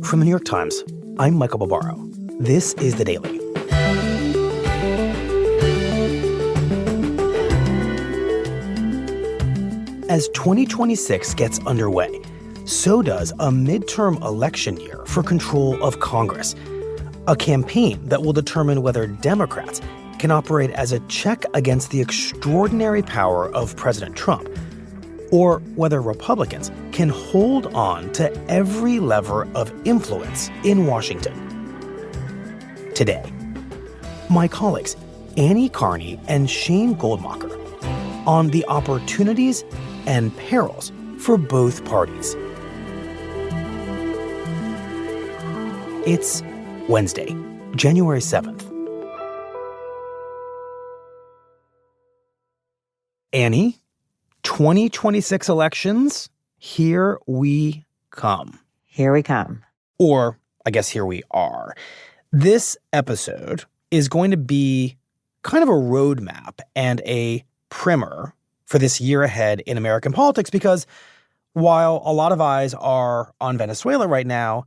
From the New York Times, I'm Michael Barbaro. This is The Daily. As 2026 gets underway, so does a midterm election year for control of Congress, a campaign that will determine whether Democrats can operate as a check against the extraordinary power of President Trump, or whether Republicans can hold on to every lever of influence in Washington. Today, my colleagues Annie Karni and Shane Goldmacher on the opportunities and perils for both parties. It's Wednesday, January 7th. Annie, 2026 elections, here we come. Here we come. Or, I guess here we are. This episode is going to be kind of a roadmap and a primer for this year ahead in American politics, because while a lot of eyes are on Venezuela right now,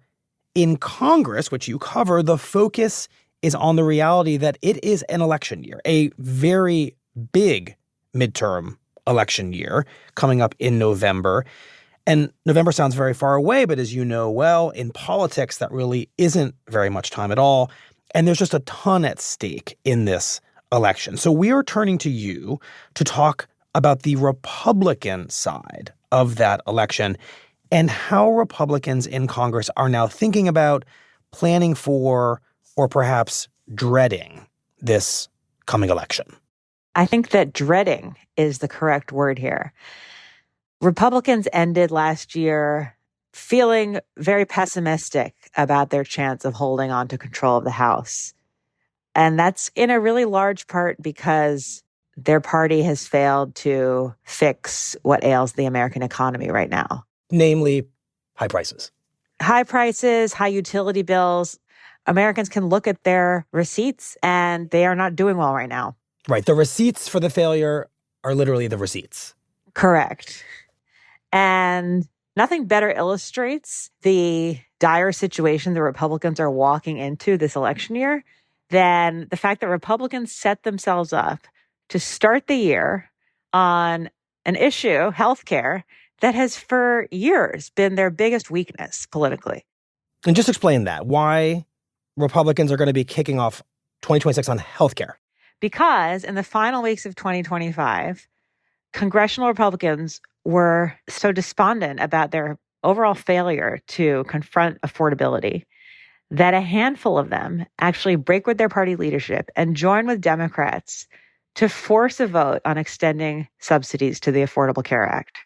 in Congress, which you cover, the focus is on the reality that it is an election year, a very big midterm election year coming up in November. And November sounds very far away, but as you know well, in politics, that really isn't very much time at all. And there's just a ton at stake in this election. So we are turning to you to talk about the Republican side of that election and how Republicans in Congress are now thinking about, planning for, or perhaps dreading this coming election. I think that dreading is the correct word here. Republicans ended last year feeling very pessimistic about their chance of holding on to control of the House. And that's in a really large part because their party has failed to fix what ails the American economy right now. Namely, high prices. High prices, high utility bills. Americans can look at their receipts and they are not doing well right now. Right. The receipts for the failure are literally the receipts. Correct. And nothing better illustrates the dire situation the Republicans are walking into this election year than the fact that Republicans set themselves up to start the year on an issue, healthcare, that has for years been their biggest weakness politically. And just explain that, why Republicans are going to be kicking off 2026 on healthcare. Because in the final weeks of 2025, congressional Republicans were so despondent about their overall failure to confront affordability that a handful of them actually break with their party leadership and join with Democrats to force a vote on extending subsidies to the Affordable Care Act.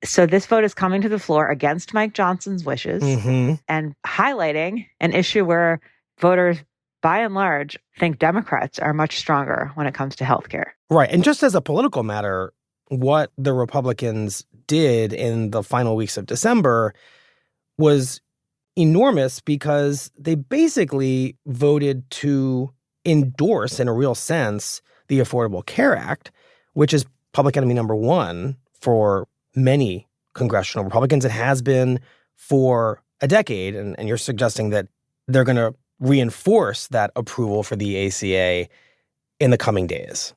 So this vote is coming to the floor against Mike Johnson's wishes and highlighting an issue where voters, by and large, think Democrats are much stronger when it comes to health care. Right. And just as a political matter, what the Republicans did in the final weeks of December was enormous because they basically voted to endorse, in a real sense, the Affordable Care Act, which is public enemy number one for many congressional Republicans. It has been for a decade, and you're suggesting that they're going to reinforce that approval for the ACA in the coming days.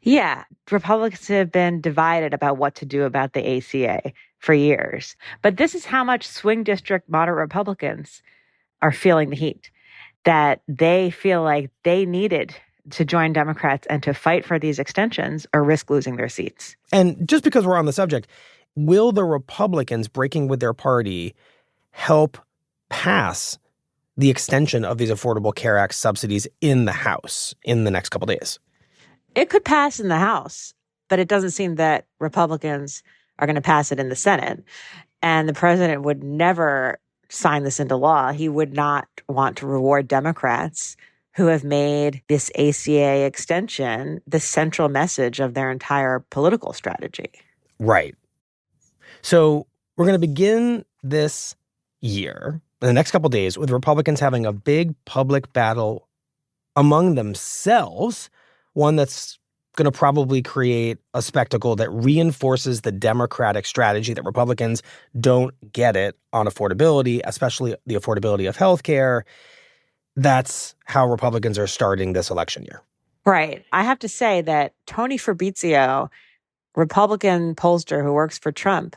Yeah, Republicans have been divided about what to do about the ACA for years. But this is how much swing district moderate Republicans are feeling the heat, that they feel like they needed to join Democrats and to fight for these extensions or risk losing their seats. And just because we're on the subject, will the Republicans breaking with their party help pass the extension of these Affordable Care Act subsidies in the House in the next couple days? It could pass in the House, but it doesn't seem that Republicans are going to pass it in the Senate. And the president would never sign this into law. He would not want to reward Democrats who have made this ACA extension the central message of their entire political strategy. Right. So we're going to begin this year, in the next couple of days, with Republicans having a big public battle among themselves, one that's going to probably create a spectacle that reinforces the Democratic strategy that Republicans don't get it on affordability, especially the affordability of healthcare. That's how Republicans are starting this election year. Right. I have to say that Tony Fabrizio, Republican pollster who works for Trump,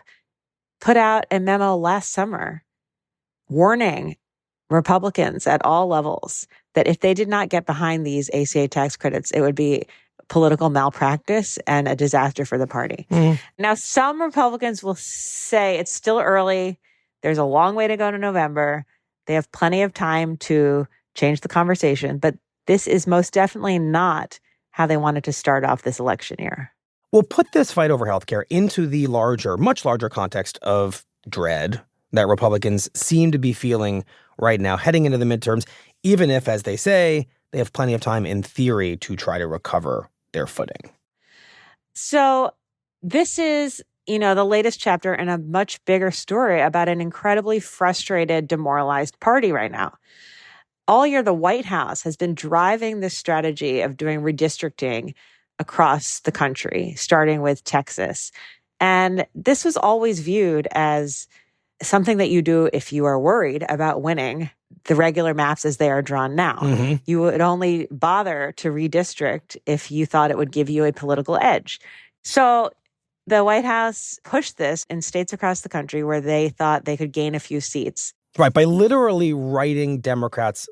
put out a memo last summer warning Republicans at all levels that if they did not get behind these ACA tax credits, it would be political malpractice and a disaster for the party. Now, some Republicans will say it's still early. There's a long way to go to November. They have plenty of time to change the conversation, but this is most definitely not how they wanted to start off this election year. We'll put this fight over healthcare into the larger, much larger context of dread that Republicans seem to be feeling right now heading into the midterms, even if, as they say, they have plenty of time in theory to try to recover their footing. So this is, the latest chapter in a much bigger story about an incredibly frustrated, demoralized party right now. All year, the White House has been driving this strategy of doing redistricting across the country, starting with Texas. And this was always viewed as something that you do if you are worried about winning the regular maps as they are drawn now. You would only bother to redistrict if you thought it would give you a political edge. So the White House pushed this in states across the country where they thought they could gain a few seats. Right, by literally writing Democrats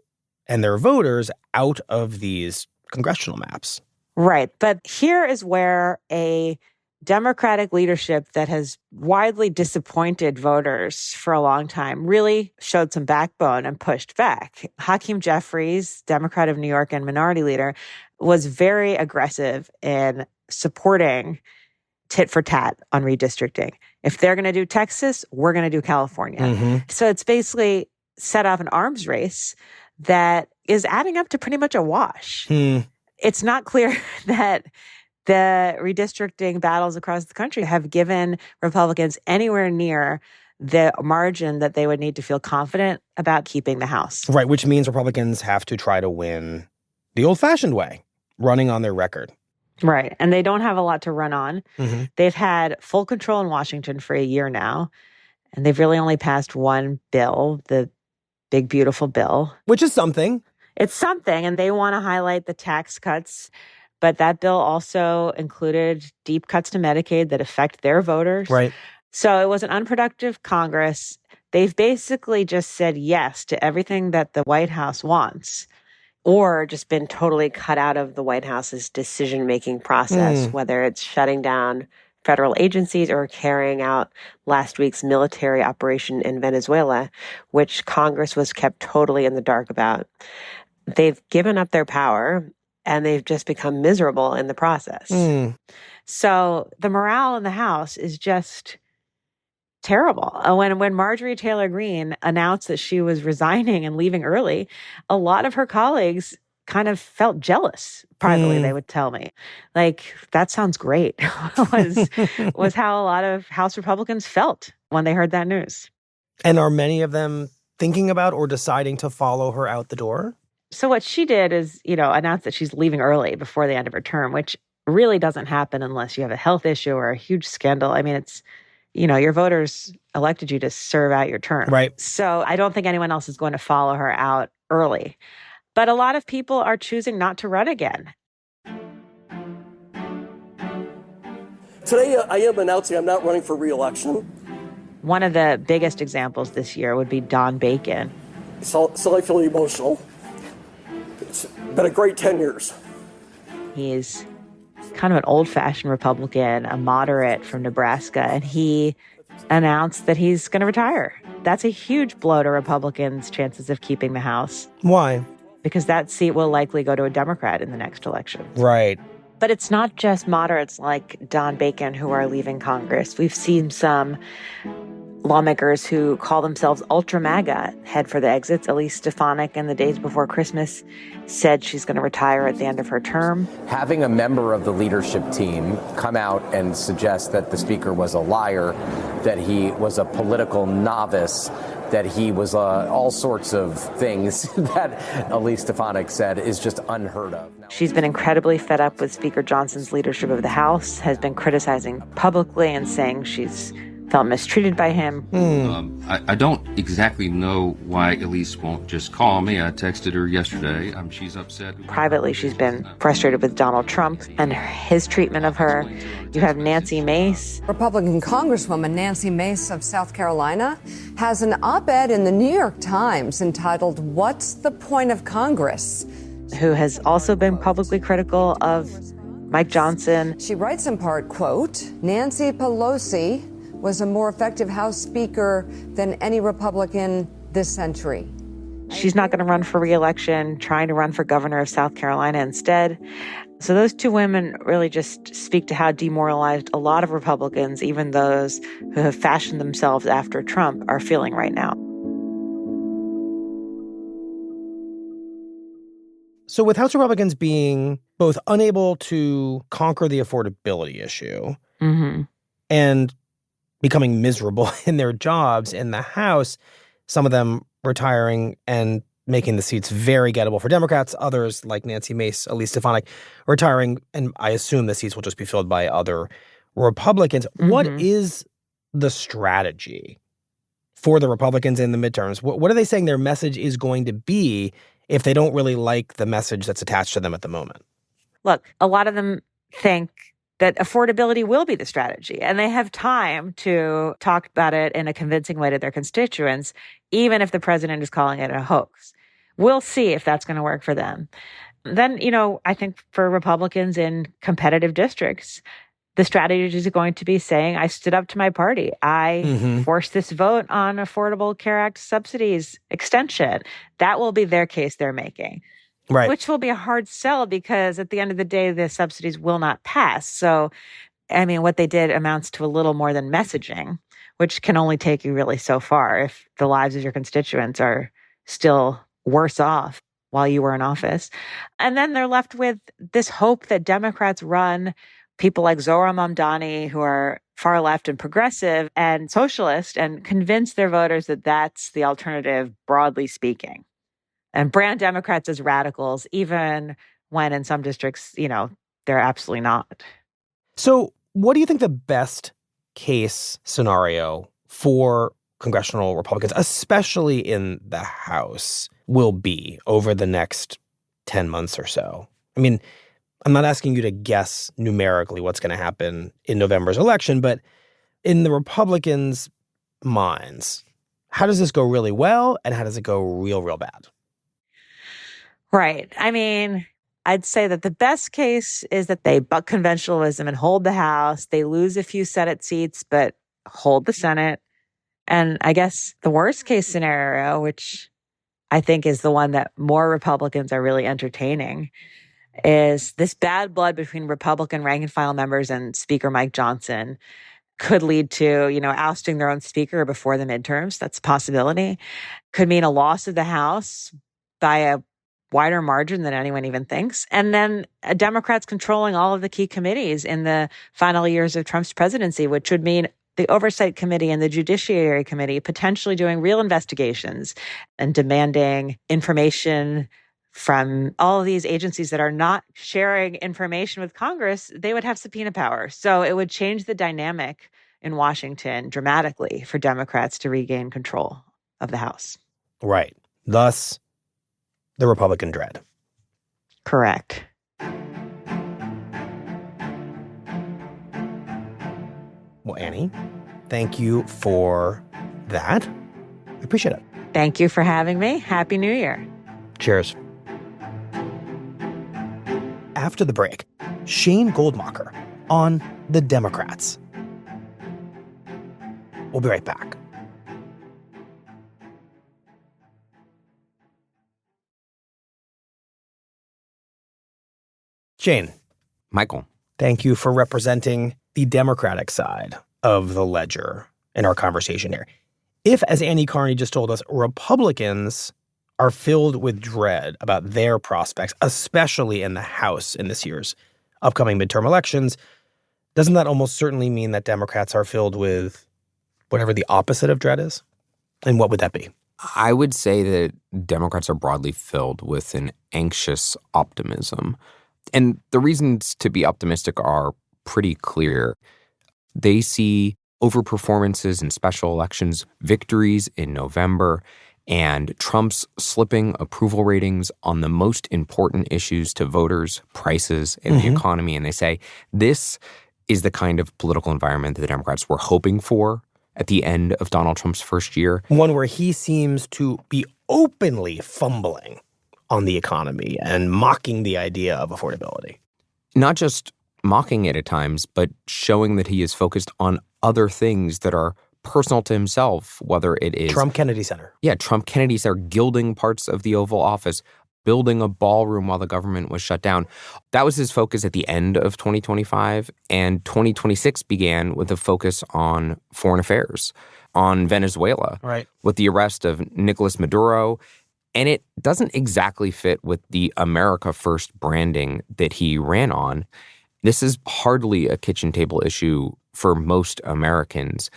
and their voters out of these congressional maps. Right. But here is where a Democratic leadership that has widely disappointed voters for a long time really showed some backbone and pushed back. Hakeem Jeffries, Democrat of New York and minority leader, was very aggressive in supporting tit for tat on redistricting. If they're going to do Texas, we're going to do California. So it's basically set off an arms race that is adding up to pretty much a wash. It's not clear that the redistricting battles across the country have given Republicans anywhere near the margin that they would need to feel confident about keeping the House. Right, which means Republicans have to try to win the old-fashioned way, running on their record. Right, and they don't have a lot to run on. They've had full control in Washington for a year now, and they've really only passed one bill, the big, beautiful bill. Which is something. It's something, and they want to highlight the tax cuts. But that bill also included deep cuts to Medicaid that affect their voters. Right. So it was an unproductive Congress. They've basically just said yes to everything that the White House wants, or just been totally cut out of the White House's decision-making process, whether it's shutting down federal agencies or carrying out last week's military operation in Venezuela, which Congress was kept totally in the dark about. They've given up their power, and they've just become miserable in the process. So the morale in the House is just terrible. When Marjorie Taylor Greene announced that she was resigning and leaving early, a lot of her colleagues kind of felt jealous, privately, they would tell me. Like, that sounds great, was how a lot of House Republicans felt when they heard that news. And are many of them thinking about or deciding to follow her out the door? So what she did is, announce that she's leaving early before the end of her term, which really doesn't happen unless you have a health issue or a huge scandal. I mean, it's, your voters elected you to serve out your term. Right. So I don't think anyone else is going to follow her out early. But a lot of people are choosing not to run again. Today, I am announcing I'm not running for re-election. One of the biggest examples this year would be Don Bacon. So I feel emotional. It's been a great 10 years. He's kind of an old-fashioned Republican, a moderate from Nebraska, and he announced that he's going to retire. That's a huge blow to Republicans' chances of keeping the House. Why? Because that seat will likely go to a Democrat in the next election. Right. But it's not just moderates like Don Bacon who are leaving Congress. We've seen some lawmakers who call themselves ultra MAGA head for the exits. Elise Stefanik, in the days before Christmas, said she's going to retire at the end of her term. Having a member of the leadership team come out and suggest that the speaker was a liar, that he was a political novice, that he was all sorts of things that Elise Stefanik said is just unheard of. She's been incredibly fed up with Speaker Johnson's leadership of the House, has been criticizing publicly and saying she's felt mistreated by him. I don't exactly know why Elise won't just call me. I texted her yesterday. She's upset. Privately, she's been frustrated with Donald Trump and his treatment of her. You have Nancy Mace. Republican Congresswoman Nancy Mace of South Carolina has an op-ed in the New York Times entitled, "What's the Point of Congress?" Who has also been publicly critical of Mike Johnson. She writes in part, quote, "Nancy Pelosi was a more effective House Speaker than any Republican this century." She's not going to run for re-election, trying to run for governor of South Carolina instead. So those two women really just speak to how demoralized a lot of Republicans, even those who have fashioned themselves after Trump, are feeling right now. So with House Republicans being both unable to conquer the affordability issue and becoming miserable in their jobs in the House, some of them retiring and making the seats very gettable for Democrats, others like Nancy Mace, Elise Stefanik, retiring, and I assume the seats will just be filled by other Republicans. What is the strategy for the Republicans in the midterms? What are they saying their message is going to be if they don't really like the message that's attached to them at the moment? Look, a lot of them think that affordability will be the strategy, and they have time to talk about it in a convincing way to their constituents, even if the president is calling it a hoax. We'll see if that's going to work for them. Then, I think for Republicans in competitive districts, the strategy is going to be saying, I stood up to my party. I forced this vote on Affordable Care Act subsidies extension. That will be their case they're making. Right. Which will be a hard sell because at the end of the day, the subsidies will not pass. So, what they did amounts to a little more than messaging, which can only take you really so far if the lives of your constituents are still worse off while you were in office. And then they're left with this hope that Democrats run people like Zohra Mamdani, who are far left and progressive and socialist, and convince their voters that that's the alternative, broadly speaking. And brand Democrats as radicals, even when in some districts, they're absolutely not. So what do you think the best case scenario for congressional Republicans, especially in the House, will be over the next 10 months or so? I'm not asking you to guess numerically what's going to happen in November's election, but in the Republicans' minds, how does this go really well and how does it go real, real bad? Right. I'd say that the best case is that they buck conventionalism and hold the House. They lose a few Senate seats, but hold the Senate. And I guess the worst case scenario, which I think is the one that more Republicans are really entertaining, is this bad blood between Republican rank and file members and Speaker Mike Johnson could lead to, ousting their own speaker before the midterms. That's a possibility. Could mean a loss of the House by a wider margin than anyone even thinks. And then Democrats controlling all of the key committees in the final years of Trump's presidency, which would mean the Oversight Committee and the Judiciary Committee potentially doing real investigations and demanding information from all of these agencies that are not sharing information with Congress. They would have subpoena power. So it would change the dynamic in Washington dramatically for Democrats to regain control of the House. Right. Thus, the Republican dread. Correct. Well, Annie, thank you for that. I appreciate it. Thank you for having me. Happy New Year. Cheers. After the break, Shane Goldmacher on the Democrats. We'll be right back. Shane. Michael. Thank you for representing the Democratic side of the ledger in our conversation here. If, as Annie Karni just told us, Republicans are filled with dread about their prospects, especially in the House in this year's upcoming midterm elections, doesn't that almost certainly mean that Democrats are filled with whatever the opposite of dread is? And what would that be? I would say that Democrats are broadly filled with an anxious optimism. And the reasons to be optimistic are pretty clear. They see overperformances in special elections, victories in November, and Trump's slipping approval ratings on the most important issues to voters, prices, and the economy. And they say this is the kind of political environment that the Democrats were hoping for at the end of Donald Trump's first year. One where he seems to be openly fumbling on the economy and mocking the idea of affordability. Not just mocking it at times, but showing that he is focused on other things that are personal to himself, whether it is Trump Kennedy Center. Yeah, Trump Kennedy Center, gilding parts of the Oval Office, building a ballroom while the government was shut down. That was his focus at the end of 2025. And 2026 began with a focus on foreign affairs, on Venezuela, right, with the arrest of Nicolas Maduro. And it doesn't exactly fit with the America First branding that he ran on. This is hardly a kitchen table issue for most Americans.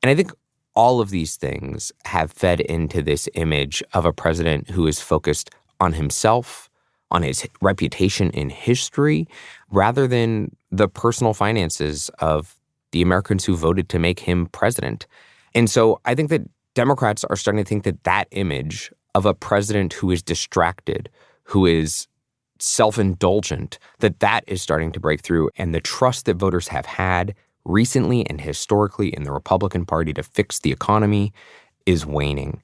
And I think all of these things have fed into this image of a president who is focused on himself, on his reputation in history, rather than the personal finances of the Americans who voted to make him president. And so I think that Democrats are starting to think that that image of a president who is distracted, who is self-indulgent, that is starting to break through. And the trust that voters have had recently and historically in the Republican Party to fix the economy is waning.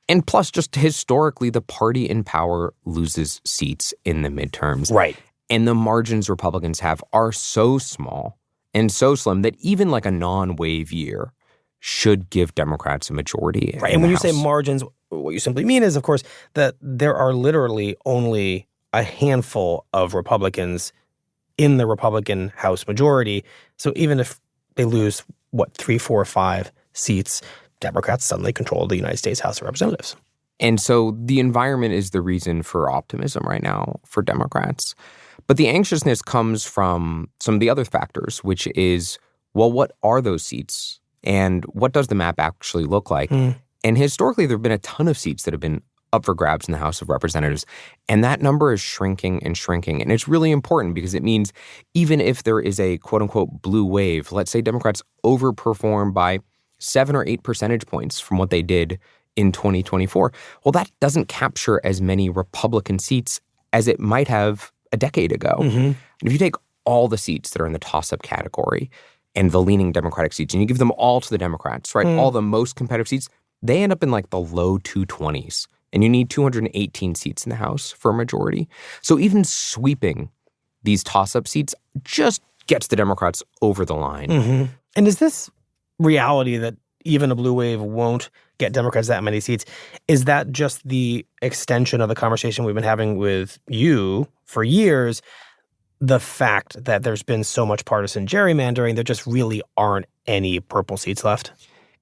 And plus, just historically, the party in power loses seats in the midterms. Right. And the margins Republicans have are so small and so slim that even like a non-wave year should give Democrats a majority. Right. And when you say margins, what you simply mean is, of course, that there are literally only a handful of Republicans in the Republican House majority. So even if they lose, 3, 4, 5 seats, Democrats suddenly control the United States House of Representatives. And so the environment is the reason for optimism right now for Democrats. But the anxiousness comes from some of the other factors, which is, well, what are those seats? And what does the map actually look like? And historically, there have been a ton of seats that have been up for grabs in the House of Representatives. And that number is shrinking and shrinking. And it's really important because it means even if there is a quote unquote blue wave, let's say Democrats overperform by 7 or 8 percentage points from what they did in 2024. Well, that doesn't capture as many Republican seats as it might have a decade ago. And if you take all the seats that are in the toss-up category and the leaning Democratic seats, and you give them all to the Democrats, right? All the most competitive seats, they end up in like the low 220s. And you need 218 seats in the House for a majority. So even sweeping these toss-up seats just gets the Democrats over the line. And is this reality that even a blue wave won't get Democrats that many seats, is that just the extension of the conversation we've been having with you for years, the fact that there's been so much partisan gerrymandering, there just really aren't any purple seats left?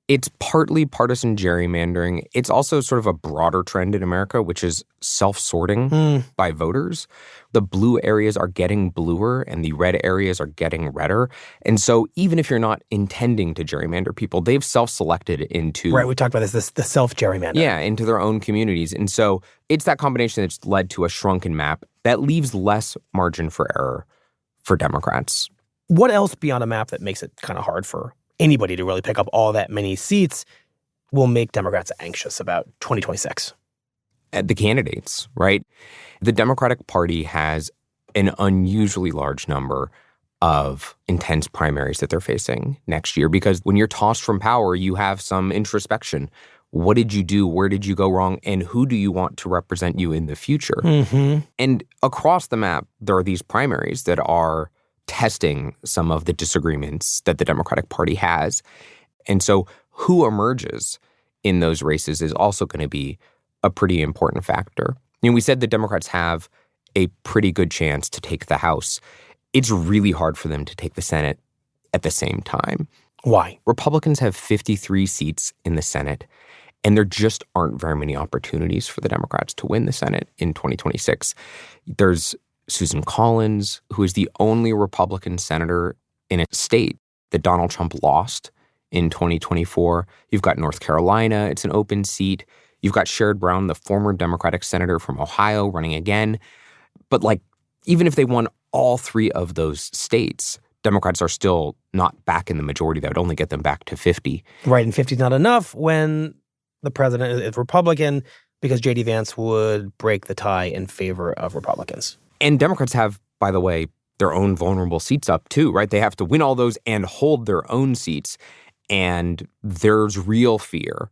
It's partly partisan gerrymandering. It's also sort of a broader trend in America, which is self-sorting by voters. The blue areas are getting bluer and the red areas are getting redder. And so even if you're not intending to gerrymander people, they've self-selected into— Right, we talked about this the self-gerrymander. Yeah, into their own communities. And so it's that combination that's led to a shrunken map that leaves less margin for error for Democrats. What else beyond a map that makes it kind of hard for anybody to really pick up all that many seats will make Democrats anxious about 2026? The candidates, right? The Democratic Party has an unusually large number of intense primaries that they're facing next year because when you're tossed from power, you have some introspection. What did you do? Where did you go wrong? And who do you want to represent you in the future? And across the map, there are these primaries that are testing some of the disagreements that the Democratic Party has. And so who emerges in those races is also going to be a pretty important factor. You know, we said the Democrats have a pretty good chance to take the House. It's really hard for them to take the Senate at the same time. Why? Republicans have 53 seats in the Senate, and there just aren't very many opportunities for the Democrats to win the Senate in 2026. There's Susan Collins, who is the only Republican senator in a state that Donald Trump lost in 2024. You've got North Carolina. It's an open seat. You've got Sherrod Brown, the former Democratic senator from Ohio, running again. But even if they won all three of those states, Democrats are still not back in the majority. That would only get them back to 50. Right, and 50 is not enough when the president is Republican, because J.D. Vance would break the tie in favor of Republicans. And Democrats have, by the way, their own vulnerable seats up too, right? They have to win all those and hold their own seats. And there's real fear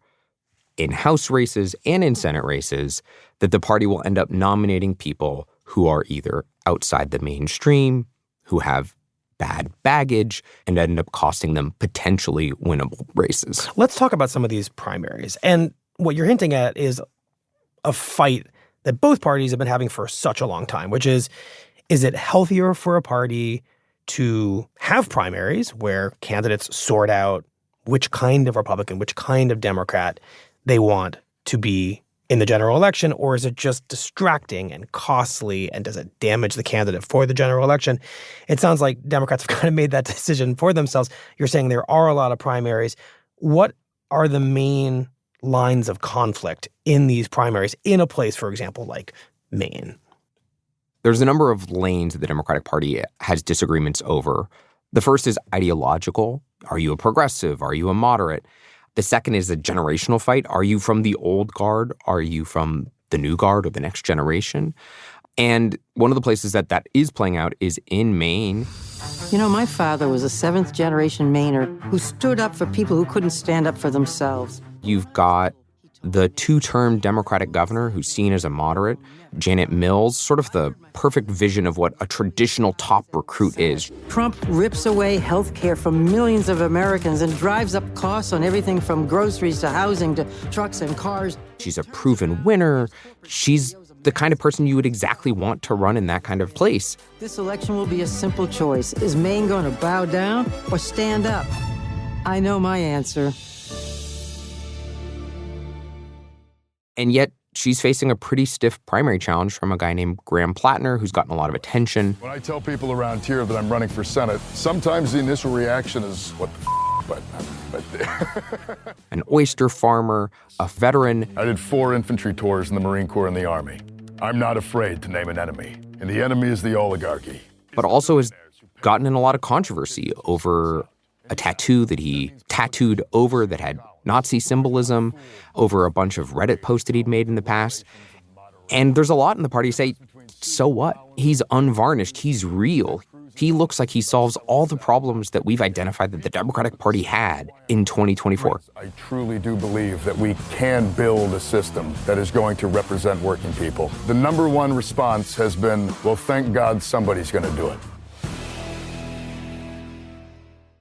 in House races and in Senate races that the party will end up nominating people who are either outside the mainstream, who have bad baggage, and end up costing them potentially winnable races. Let's talk about some of these primaries. And what you're hinting at is a fight that both parties have been having for such a long time, which is it healthier for a party to have primaries where candidates sort out which kind of Republican, which kind of Democrat they want to be in the general election, or is it just distracting and costly, and does it damage the candidate for the general election? It sounds like Democrats have kind of made that decision for themselves. You're saying there are a lot of primaries. What are the main lines of conflict in these primaries in a place, for example, like Maine? There's a number of lanes that the Democratic Party has disagreements over. The first is ideological. Are you a progressive? Are you a moderate? The second is a generational fight. Are you from the old guard? Are you from the new guard or the next generation? And one of the places that is playing out is in Maine. You know, my father was a seventh-generation Mainer who stood up for people who couldn't stand up for themselves. You've got the two-term Democratic governor who's seen as a moderate, Janet Mills, sort of the perfect vision of what a traditional top recruit is. Trump rips away health care from millions of Americans and drives up costs on everything from groceries to housing to trucks and cars. She's a proven winner. She's the kind of person you would exactly want to run in that kind of place. This election will be a simple choice. Is Maine going to bow down or stand up? I know my answer. And yet, she's facing a pretty stiff primary challenge from a guy named Graham Plattner, who's gotten a lot of attention. When I tell people around here that I'm running for Senate, sometimes the initial reaction is, what the but an oyster farmer, a veteran. I did 4 infantry tours in the Marine Corps and the Army. I'm not afraid to name an enemy, and the enemy is the oligarchy. But also has gotten in a lot of controversy over a tattoo that he tattooed over that had Nazi symbolism, over a bunch of Reddit posts that he'd made in the past. And there's a lot in the party say, so what? He's unvarnished. He's real. He looks like he solves all the problems that we've identified that the Democratic Party had in 2024. I truly do believe that we can build a system that is going to represent working people. The number one response has been, well, thank God somebody's going to do it.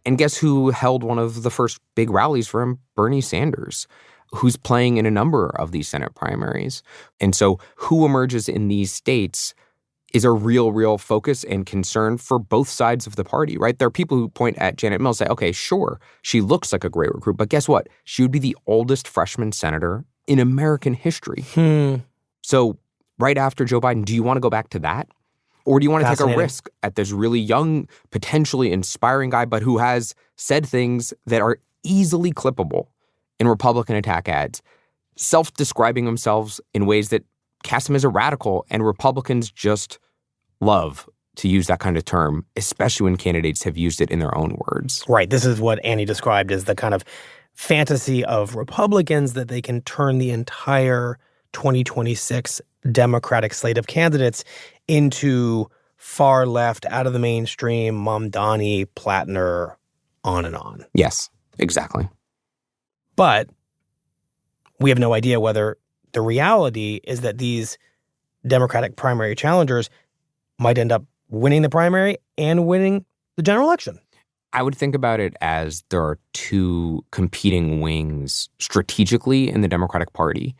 And guess who held one of the first big rallies for him? Bernie Sanders, who's playing in a number of these Senate primaries. And so who emerges in these states is a real focus and concern for both sides of the party, right? There are people who point at Janet Mills and say, okay, sure, she looks like a great recruit, but guess what? She would be the oldest freshman senator in American history. So right after Joe Biden, do you want to go back to that? Or do you want to take a risk at this really young, potentially inspiring guy, but who has said things that are easily clippable in Republican attack ads, self-describing themselves in ways that cast him as a radical, and Republicans just love to use that kind of term, especially when candidates have used it in their own words. Right. This is what Annie described as the kind of fantasy of Republicans that they can turn the entire 2026 Democratic slate of candidates into far left, out of the mainstream, Mamdani, Plattner, on and on. Yes, exactly. But we have no idea whether the reality is that these Democratic primary challengers might end up winning the primary and winning the general election. I would think about it as there are two competing wings strategically in the Democratic Party.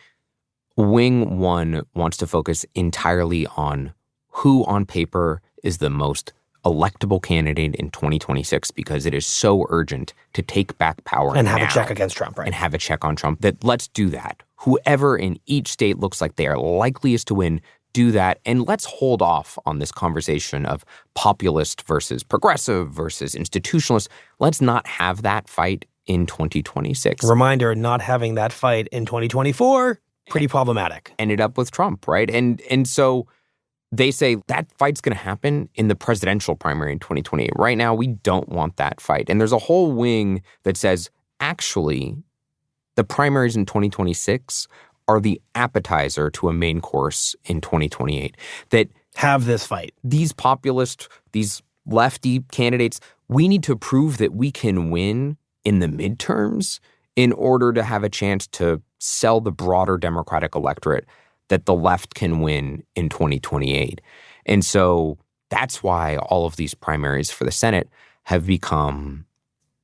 Wing one wants to focus entirely on who on paper is the most electable candidate in 2026 because it is so urgent to take back power and have now, a check against Trump, right? And have a check on Trump. That let's do that. Whoever in each state looks like they are likeliest to win, do that. And let's hold off on this conversation of populist versus progressive versus institutionalist. Let's not have that fight in 2026. Reminder, not having that fight in 2024, pretty problematic. Ended up with Trump, right? And so they say that fight's going to happen in the presidential primary in 2028. Right now, we don't want that fight. And there's a whole wing that says, actually, the primaries in 2026 are the appetizer to a main course in 2028. That have this fight. These populist, these lefty candidates, we need to prove that we can win in the midterms in order to have a chance to sell the broader Democratic electorate that the left can win in 2028. And so that's why all of these primaries for the Senate have become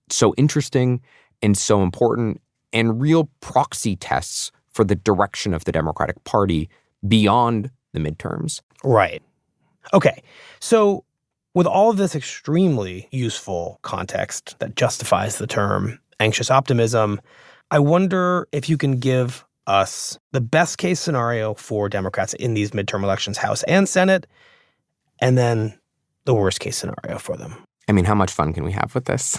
so interesting and so important and real proxy tests for the direction of the Democratic Party beyond the midterms. Right. Okay. So with all of this extremely useful context that justifies the term anxious optimism, I wonder if you can give us the best case scenario for Democrats in these midterm elections, House and Senate, and then the worst case scenario for them. I mean, how much fun can we have with this?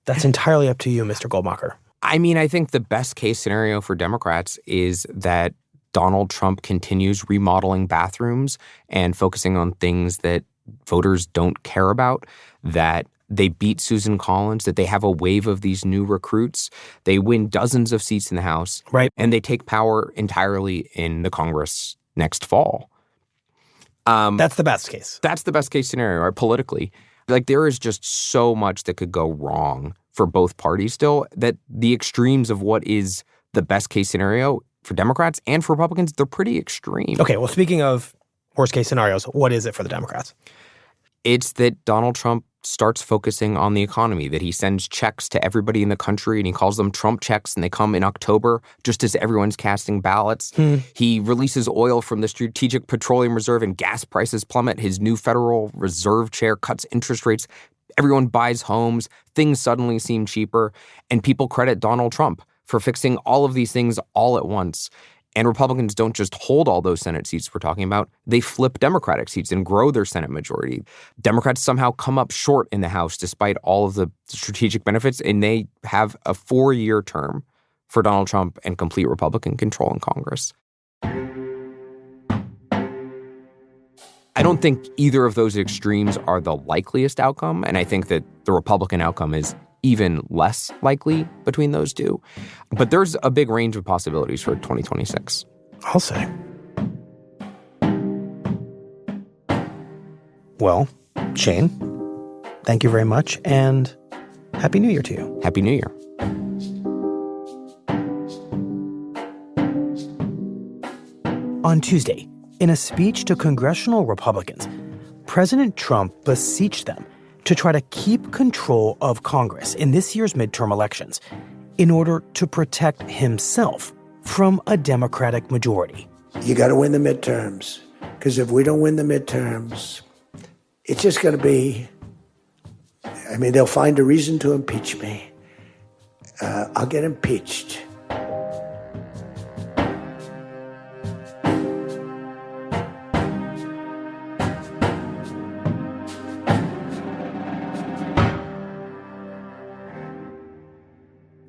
That's entirely up to you, Mr. Goldmacher. I mean, I think the best case scenario for Democrats is that Donald Trump continues remodeling bathrooms and focusing on things that voters don't care about, that they beat Susan Collins, that they have a wave of these new recruits, they win dozens of seats in the House, right, and they take power entirely in the Congress next fall. That's the best case. That's the best case scenario, right, politically. Like, there is just so much that could go wrong for both parties still, that the extremes of what is the best case scenario for Democrats and for Republicans, they're pretty extreme. Okay, well, speaking of worst case scenarios, what is it for the Democrats? It's that Donald Trump starts focusing on the economy, that he sends checks to everybody in the country and he calls them Trump checks, and they come in October just as everyone's casting ballots. He releases oil from the Strategic Petroleum Reserve and gas prices plummet. His new Federal Reserve chair cuts interest rates. Everyone buys homes. Things suddenly seem cheaper. And people credit Donald Trump for fixing all of these things all at once. And Republicans don't just hold all those Senate seats we're talking about. They flip Democratic seats and grow their Senate majority. Democrats somehow come up short in the House despite all of the strategic benefits, and they have a 4-year term for Donald Trump and complete Republican control in Congress. I don't think either of those extremes are the likeliest outcome, and I think that the Republican outcome is even less likely between those two. But there's a big range of possibilities for 2026. I'll say. Well, Shane, thank you very much, and Happy New Year to you. Happy New Year. On Tuesday, in a speech to congressional Republicans, President Trump beseeched them to try to keep control of Congress in this year's midterm elections in order to protect himself from a Democratic majority. You got to win the midterms, because if we don't win the midterms, it's just going to be, they'll find a reason to impeach me. I'll get impeached.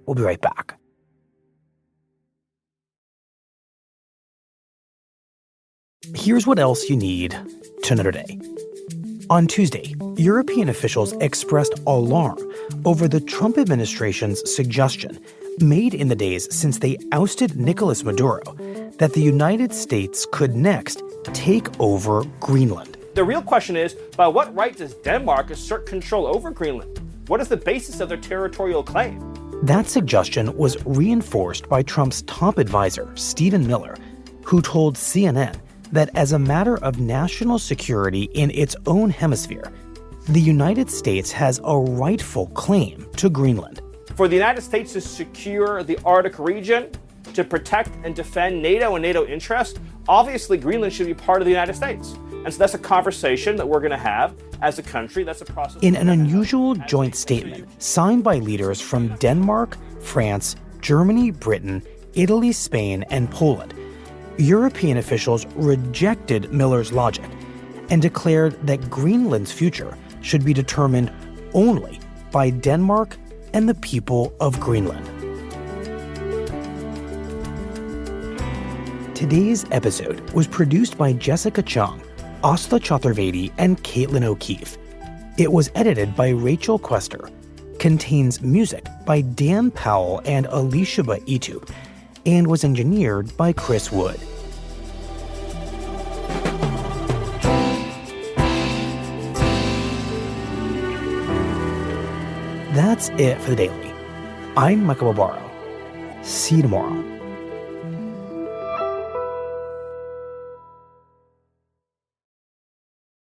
We'll be right back. Here's what else you need to know today. On Tuesday, European officials expressed alarm over the Trump administration's suggestion, made in the days since they ousted Nicolas Maduro, that the United States could next take over Greenland. The real question is, by what right does Denmark assert control over Greenland? What is the basis of their territorial claim? That suggestion was reinforced by Trump's top advisor, Stephen Miller, who told CNN that as a matter of national security in its own hemisphere, the United States has a rightful claim to Greenland. For the United States to secure the Arctic region, to protect and defend NATO and NATO interests, obviously Greenland should be part of the United States. And so that's a conversation that we're going to have as a country. That's a process. In an unusual joint statement signed by leaders from Denmark, France, Germany, Britain, Italy, Spain, and Poland, European officials rejected Miller's logic and declared that Greenland's future should be determined only by Denmark and the people of Greenland. Today's episode was produced by Jessica Chung, Asta Chaturvedi, and Caitlin O'Keefe. It was edited by Rachel Quester, contains music by Dan Powell and Alicia Itu, and was engineered by Chris Wood. That's it for the Daily. I'm Michael Barbaro. See you tomorrow.